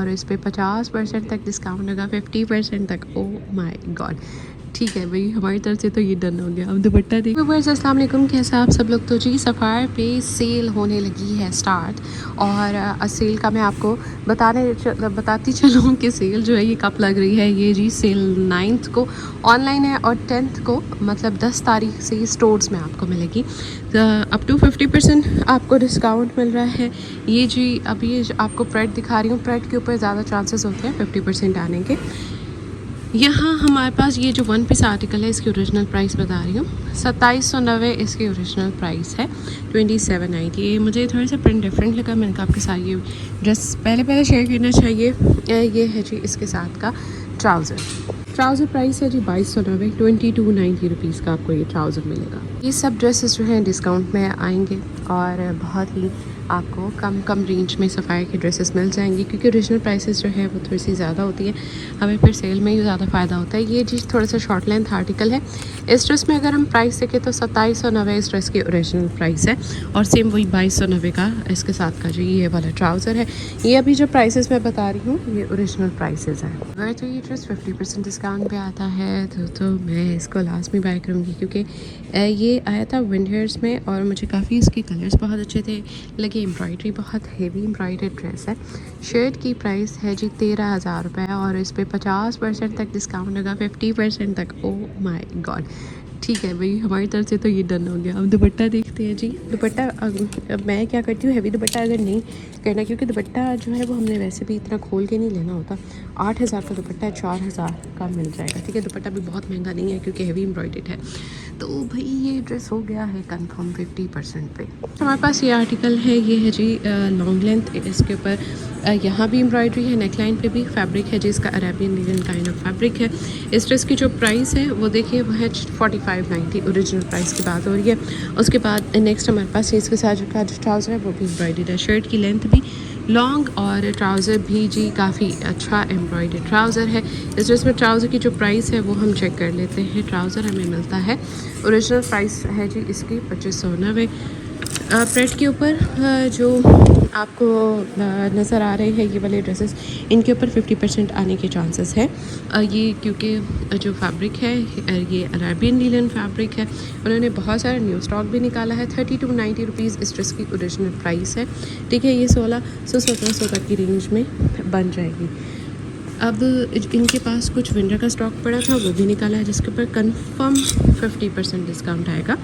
और इस पे 50% तक डिस्काउंट होगा, 50% तक। ओ माय गॉड, ठीक है भाई, हमारी तरफ से तो ये डन हो गया। अब दुपट्टा देखो। अस्सलाम वालेकुम, कैसे आप सब लोग। तो जी सफ़ायर पे सेल होने लगी है स्टार्ट, और सेल का मैं आपको बताती चलूँ कि सेल जो है ये कब लग रही है। ये जी सेल 9th को ऑनलाइन है और 10th को मतलब 10 तारीख से स्टोर्स में आपको मिलेगी। अप टू 50% आपको डिस्काउंट मिल रहा है। ये जी अभी आपको प्रेड दिखा रही हूँ, प्रेड के ऊपर ज़्यादा चांसेस होते हैं 50% आने के। यहाँ हमारे पास ये जो 1 पीस आर्टिकल है, इसकी ओरिजिनल प्राइस बता रही हूँ 2790 इसकी ओरिजिनल प्राइस है। 2790। ये मुझे थोड़ा सा प्रिंट डिफरेंट लगा, मैंने कहा आपके साथ ये ड्रेस पहले शेयर करना चाहिए। ये है जी इसके साथ का ट्राउज़र प्राइस है जी 2290, 2290 रुपीज़ का आपको ये ट्राउज़र मिलेगा। ये सब ड्रेसेस जो हैं डिस्काउंट में आएंगे और बहुत ही आपको कम रेंज में सफ़ायर की ड्रेसेस मिल जाएंगी, क्योंकि ओरिजिनल प्राइसेस जो है वो थोड़ी सी ज़्यादा होती है, हमें फिर सेल में ही ज़्यादा फ़ायदा होता है। ये चीज़ थोड़ा सा शॉर्ट लेंथ आर्टिकल है। इस ड्रेस में अगर हम प्राइस देखें तो 2790 इस ड्रेस की ओरिजिनल प्राइस है, और सेम वही 2290 का इसके साथ का जो ये वाला ट्राउज़र है। ये अभी जो प्राइसेस मैं बता रही हूँ ये ओरिजिनल प्राइसेस हैं। अगर तो ये ड्रेस 50% डिस्काउंट पे आता है तो मैं इसको लास्ट में बाय करूँगी, क्योंकि ये आया था विंटर्स में और मुझे काफ़ी इसके कलर्स बहुत अच्छे थे लगे। एम्ब्रॉयडरी बहुत हेवी एम्ब्रॉयडर्ड ड्रेस है। शर्ट की प्राइस है जी 13,000 रुपये, और इस पे 50% तक डिस्काउंट होगा, 50% तक। ओ माय गॉड, ठीक है भाई, हमारी तरफ से तो ये डन हो गया। अब दुपट्टा देखते हैं जी। दुपट्टा अब मैं क्या करती हूँ, हैवी दुपट्टा अगर नहीं करना, क्योंकि दुपट्टा जो है वो हमने वैसे भी इतना खोल के नहीं लेना होता। 8,000 का दुपट्टा 4,000 का मिल जाएगा, ठीक है। दुपट्टा भी बहुत महंगा नहीं है क्योंकि हैवी एम्ब्रॉयडर्ड है। तो भाई ये ड्रेस हो गया है कंफर्म 50% पे। हमारे पास ये आर्टिकल है, ये है जी लॉन्ग लेंथ। इसके ऊपर यहाँ भी एम्ब्रॉयडरी है, नेकलाइन पे भी फैब्रिक है जिसका Arabian linen kind of fabric है। इस ड्रेस की जो प्राइस है वो देखिए वो है 4590, ओरिजिनल प्राइस की बात हो रही है। उसके बाद नेक्स्ट हमारे पास इसके साथ जो ट्राउज़र है वो भी एम्ब्रॉयडर्ड है। शर्ट की लेंथ भी लॉन्ग और ट्राउज़र भी जी काफ़ी अच्छा एम्ब्रॉयडर्ड ट्राउज़र है। इस ड्रेस में ट्राउज़र की जो प्राइस है वो हम चेक कर लेते हैं। ट्राउज़र हमें मिलता है, ओरिजिनल प्राइस है जी इसकी 2590। प्रेट के ऊपर जो आपको नज़र आ रहे हैं ये वाले ड्रेसेस, इनके ऊपर 50% आने के चांसेस है। ये क्योंकि जो फैब्रिक है ये अरेबियन लिनन फैब्रिक है। उन्होंने बहुत सारा न्यू स्टॉक भी निकाला है। 3290 रुपीज़ इस ड्रेस की ओरिजिनल प्राइस है, ठीक है। ये 1600-1700 तक की रेंज में बन जाएगी। अब इनके पास कुछ विंटर का स्टॉक पड़ा था, वो भी निकाला है जिसके ऊपर कंफर्म 50% डिस्काउंट आएगा।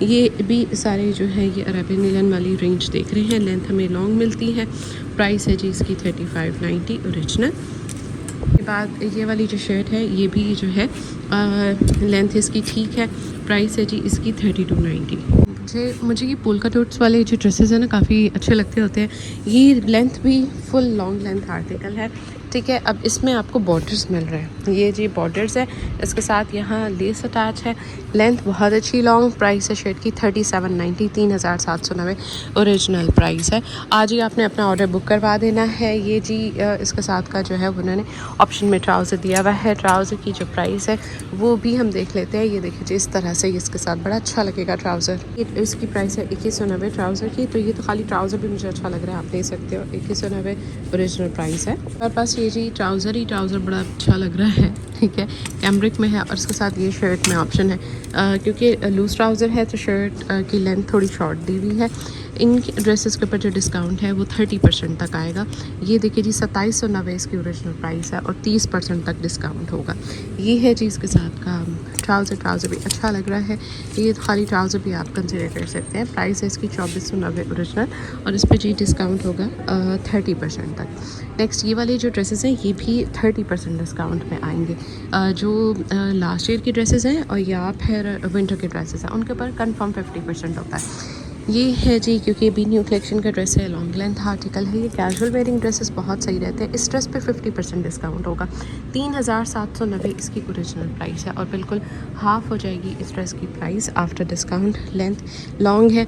ये भी सारे जो है ये अरेबियन लिनन वाली रेंज देख रहे हैं। लेंथ हमें लॉन्ग मिलती है, प्राइस है जी इसकी 3590 ओरिजिनल। के बाद ये वाली जो शर्ट है ये भी जो है लेंथ इसकी ठीक है, प्राइस है जी इसकी 3290। मुझे ये पोल्का डॉट्स वाले जो ड्रेसेस हैं ना काफ़ी अच्छे लगते होते हैं। ये लेंथ भी फुल लॉन्ग लेंथ आर्टिकल है, ठीक है। अब इसमें आपको बॉर्डर्स मिल रहे हैं, ये जी बॉर्डर्स है, इसके साथ यहाँ लेस अटैच है। लेंथ बहुत अच्छी लॉन्ग, प्राइस है शर्ट की 3790, 3790 ओरिजिनल प्राइस है। आज ही आपने अपना ऑर्डर बुक करवा देना है। ये जी इसके साथ का जो है उन्होंने ऑप्शन में ट्राउज़र दिया हुआ है। ट्राउज़र की जो प्राइस है वो भी हम देख लेते हैं। ये देखिए जी इस तरह से इसके साथ बड़ा अच्छा लगेगा ट्राउज़र। इसकी प्राइस है 2190 ट्राउज़र की। तो ये तो खाली ट्राउज़र भी मुझे अच्छा लग रहा है, आप ले सकते हो। 2190 ओरिजिनल प्राइस है। हमारे पास ये जी ट्राउज़र बड़ा अच्छा लग रहा है, ठीक है। कैम्ब्रिक में है और इसके साथ ये शर्ट में ऑप्शन है, क्योंकि लूज़ ट्राउज़र है तो शर्ट की लेंथ थोड़ी शॉर्ट दी हुई है। इन ड्रेसेस के ऊपर जो डिस्काउंट है वो 30% तक आएगा। ये देखिए जी 2790 इसकी ओरिजिनल प्राइस है और 30% तक डिस्काउंट होगा। ये है जी इसके साथ का ट्राउज़र भी अच्छा लग रहा है। ये खाली ट्राउज़र भी आप कंसिडर कर सकते हैं। प्राइस है इसकी 2490 ओरिजिनल, और इस पर जी डिस्काउंट होगा 30% तक। नेक्स्ट ये वाले जो ड्रेसेस हैं ये भी 30% डिस्काउंट में आएंगे। जो लास्ट ईयर की ड्रेसेस हैं और या फिर विंटर के ड्रेसेस हैं उनके ऊपर कंफर्म 50% होता है। ये है जी क्योंकि भी न्यू कलेक्शन का ड्रेस है, लॉन्ग लेंथ आर्टिकल है। ये कैजुअल वेयरिंग ड्रेसेस बहुत सही रहते हैं। इस ड्रेस पे 50% डिस्काउंट होगा। 3790 इसकी ओरिजिनल प्राइस है, और बिल्कुल हाफ़ हो जाएगी इस ड्रेस की price after discount. Length long है,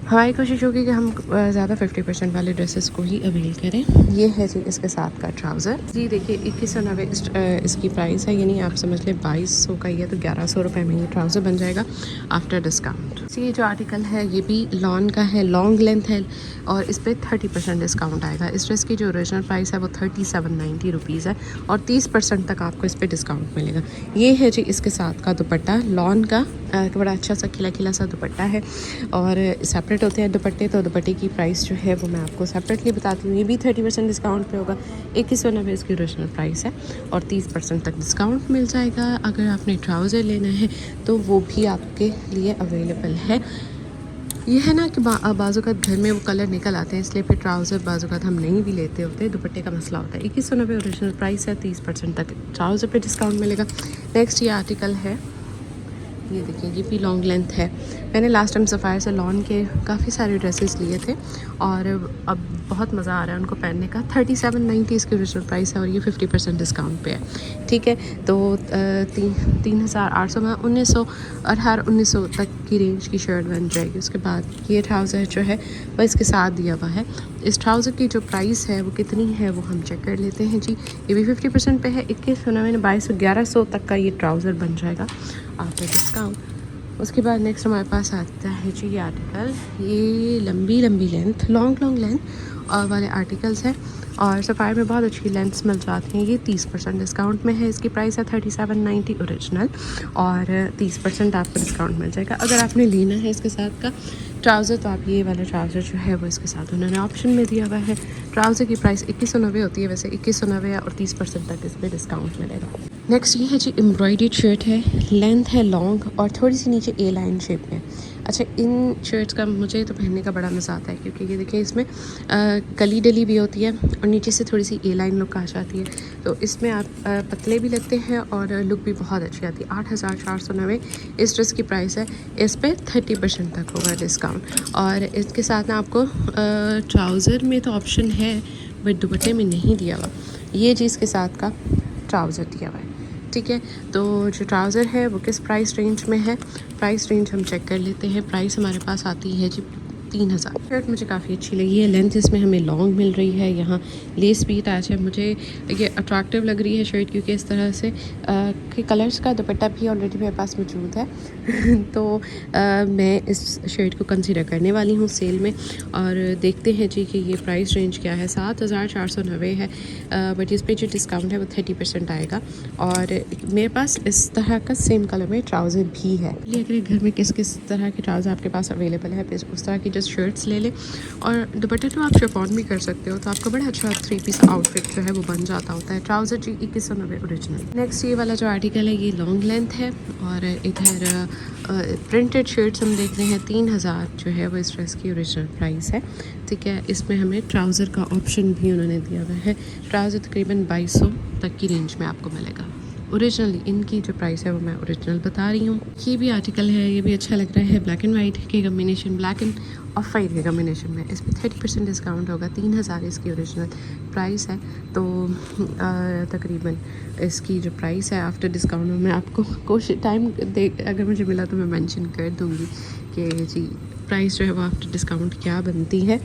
हमारी कोशिश होगी कि हम ज़्यादा 50% वाले ड्रेसेस को ही अवेल करें। ये है जी इसके साथ का ट्राउज़र जी, देखिए 2190 इसकी प्राइस है, यानी आप समझ लें 2200 का ही है, तो 1100 रुपये में ये ट्राउज़र बन जाएगा आफ्टर डिस्काउंट। जी ये जो आर्टिकल है ये भी लॉन का है, लॉन्ग लेंथ है और इस पर 30% डिस्काउंट आएगा। इस ड्रेस की जो ओरिजिनल प्राइस है वो 3790 रुपीज़ है और 30% तक आपको इस पर डिस्काउंट मिलेगा। ये है जी इसके साथ का दुपट्टा, लॉन का बड़ा अच्छा सा खिला खिला सा दुपट्टा है और सेपरेट होते हैं दुपट्टे, तो दुपट्टे की प्राइस जो है वो मैं आपको सेपरेटली बताती हूँ। ये भी 30% डिस्काउंट पे होगा। 2190 इसकी ओरिजिनल प्राइस है और 30% तक डिस्काउंट मिल जाएगा। अगर आपने ट्राउज़र लेना है तो वो भी आपके लिए अवेलेबल है। ये है ना कि बाज़ात घर में वो कलर निकल आते हैं, इसलिए फिर ट्राउज़र बाज़ात हम नहीं भी लेते होते, दुपट्टे का मसला होता है। 2190 ओरिजिनल प्राइस है, 30% तक ट्राउज़र पे डिस्काउंट मिलेगा। नेक्स्ट ये आर्टिकल है, ये देखिए ये भी लॉन्ग लेंथ है। मैंने लास्ट टाइम सफ़ायर से लॉन के काफ़ी सारे ड्रेसेस लिए थे और अब बहुत मज़ा आ रहा है उनको पहनने का। 3790 इसकी ओरिजिनल प्राइस है और ये 50% डिस्काउंट पे है। ठीक है, तो 3800 में 1900 तक की रेंज की शर्ट बन जाएगी। उसके बाद ये ट्राउज़र जो है वह इसके साथ दिया हुआ है। इस ट्राउज़र की जो प्राइस है वो कितनी है वो हम चेक कर लेते हैं जी। ये भी 50% पे है, 2190 2200 1100 तक का ये ट्राउज़र बन जाएगा आफ्टर डिस्काउंट। उसके बाद नेक्स्ट हमारे पास आता है जी ये आर्टिकल, ये लंबी लेंथ, लॉन्ग लेंथ वाले आर्टिकल्स हैं और सफ़ायर में बहुत अच्छी लेंथ्स मिल जाती हैं। ये 30% डिस्काउंट में है, इसकी प्राइस है 3790 ओरिजिनल और 30% आपको डिस्काउंट मिल जाएगा। अगर आपने लेना है इसके साथ का ट्राउज़र तो आप ये वाला ट्राउज़र जो है वो इसके साथ उन्होंने ऑप्शन में दिया हुआ है। ट्राउज़र की प्राइस 2190 होती है, वैसे 2190 है और 30% तक इस पर डिस्काउंट मिलेगा। नेक्स्ट ये है जी एम्ब्रॉयडर्ड शर्ट है, लेंथ है लॉन्ग और थोड़ी सी नीचे ए लाइन शेप में। अच्छा, इन शर्ट्स का मुझे तो पहनने का बड़ा मज़ा आता है क्योंकि ये देखिए इसमें गली डली भी होती है और नीचे से थोड़ी सी ए लाइन लुक आ जाती है, तो इसमें आप पतले भी लगते हैं और लुक भी बहुत अच्छी आती है। 8490 इस ड्रेस की प्राइस है, इस पर 30% तक होगा डिस्काउंट और इसके साथ ना आपको ट्राउज़र में तो ऑप्शन है बट दुपट्टे में नहीं दिया हुआ। ये चीज़ के साथ का ट्राउज़र दिया हुआ है। ठीक है, तो जो ट्राउज़र है वो किस प्राइस रेंज में है, प्राइस रेंज हम चेक कर लेते हैं। प्राइस हमारे पास आती है जी 3000। शर्ट मुझे काफ़ी अच्छी लगी है, लेंथ इसमें हमें लॉन्ग मिल रही है, यहाँ लेस भी अटैच है। मुझे ये अट्रैक्टिव लग रही है शर्ट क्योंकि इस तरह से के कलर्स का दुपट्टा भी ऑलरेडी मेरे पास मौजूद है तो मैं इस शर्ट को कंसीडर करने वाली हूँ सेल में। और देखते हैं जी कि ये प्राइस रेंज क्या है। 7490 है बट इस पर जो डिस्काउंट है वो 30% आएगा और मेरे पास इस तरह का सेम कलर में ट्राउज़र भी है। अगर घर में किस किस तरह के ट्राउज़र आपके पास अवेलेबल है उस तरह की जस्ट शर्ट्स ले लें और दुपट्टे तो आप शिफॉन भी कर सकते हो, तो आपका बड़ा अच्छा 3 पीस आउटफिट जो है वो बन जाता होता है। ट्राउज़र जी 2190 ओरिजिनल। नेक्स्ट ये वाला जो आर्टिकल है ये लॉन्ग लेंथ है और इधर प्रिंटेड शर्ट्स हम देख रहे हैं। 3000 जो है वो इस ड्रेस की ओरिजिनल प्राइस है। ठीक है, इसमें हमें ट्राउज़र का ऑप्शन भी उन्होंने दिया हुआ है। ट्राउज़र तकरीबन 2200 तक की रेंज में आपको मिलेगा। ओरिजिनली इनकी जो प्राइस है वो मैं ओरिजिनल बता रही हूँ। ये भी आर्टिकल है, ये भी अच्छा लग रहा है, ब्लैक एंड वाइट के combination, black end of white के कम्बिनेशन में। इस पर 30% डिस्काउंट होगा। 3000 इसकी ओरिजिनल प्राइस है, तो तकरीबन इसकी जो प्राइस है आफ्टर डिस्काउंट में मैं आपको कोशिश टाइम दे अगर मुझे मिला तो मैं मेंशन कर दूँगी कि जी प्राइस जो है वो आफ्टर डिस्काउंट क्या बनती है।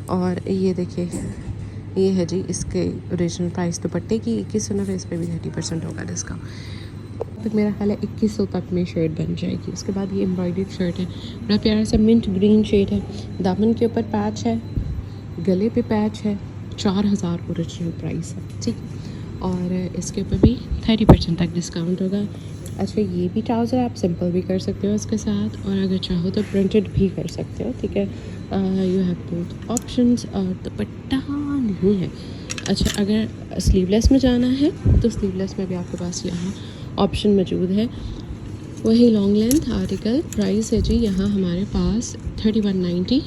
और ये देखिए ये है जी इसके ओरिजिनल प्राइस दुपट्टे की 2190, इस पर भी 30% होगा डिस्काउंट। तक मेरा ख्याल है 2100 तक में शर्ट बन जाएगी। उसके बाद ये एम्ब्रॉयडर्ड शर्ट है, बड़ा प्यारा सा मिंट ग्रीन शेड है, दामन के ऊपर पैच है, गले पे पैच है, 4000 ओरिजिनल प्राइस है। ठीक, और इसके ऊपर भी 30% तक डिस्काउंट होगा। अच्छा, ये भी ट्राउज़र आप सिंपल भी कर सकते हो इसके साथ और अगर चाहो तो प्रिंटेड भी कर सकते हो। ठीक है, यू हैव बोथ ऑप्शंस। और दुपट्टा नहीं है। अच्छा, अगर स्लीवलेस में जाना है तो स्लीवलेस में भी आपके पास यहाँ ऑप्शन मौजूद है। वही लॉन्ग लेंथ आर्टिकल, प्राइस है जी यहाँ हमारे पास 3190।